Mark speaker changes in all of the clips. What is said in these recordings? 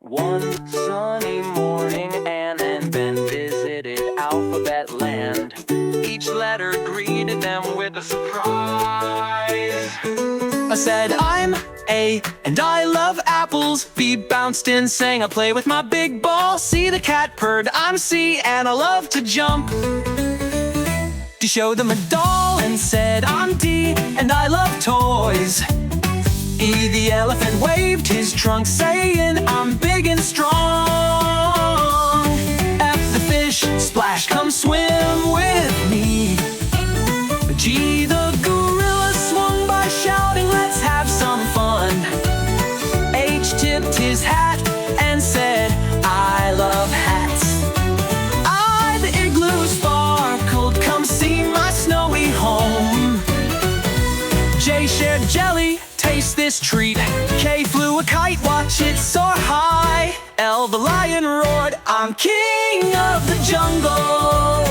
Speaker 1: One sunny morning, Anne and Ben visited Alphabet Land. Each letter greeted them with a surprise. I said, I'm A, and I love apples. B bounced in, sang, I play with my big ball. C, the cat purred, I'm C, and I love to jump. D showed them a doll and said, I'm D, and I love toys. E, the elephant waved his trunk, saying, I'm big and strong. F, the fish splashed, come swim with me. G, the gorilla swung by, shouting, let's have some fun. H tipped his hat and said, I love hats. I, the igloo sparkled, come see my snowy home. J shared jelly, taste this treat. K flew a kite, watch it soar high. L, the lion roared, I'm king of the jungle.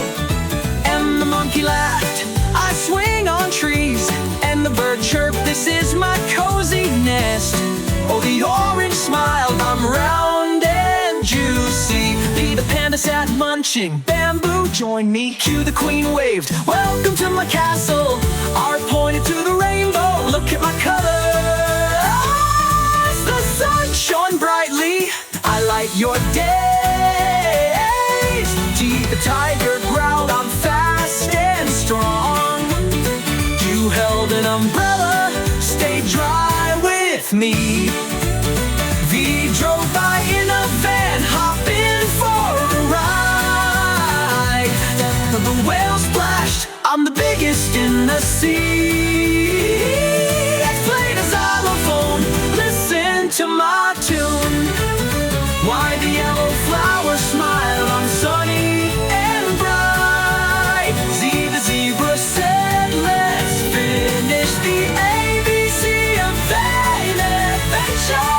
Speaker 1: M, the monkey laughed, I swing on trees. And the bird chirped, this is my cozy nest. Oh, the orange smiled, I'm round and juicy. P, the panda sat munching bamboo, join me. Q, the queen waved, welcome to my castle. R pointed to the rainbow, look at my colors. The sun shone brightly, I light your days. T, the tiger growled, I'm fast and strong. Q held an umbrella, stay dry with me. V drove by in a van, hop in for a ride. The whale splashed, I'm the biggest in the sea. X played a xylophone, listen to my tune. Why, the yellow flower smiled, I'm sunny and bright. Z, the zebra said, let's finish the ABC of an adventure.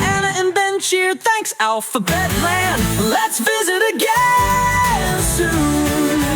Speaker 1: Anna and Ben cheered, thanks Alphabet Land, let's visit again soon.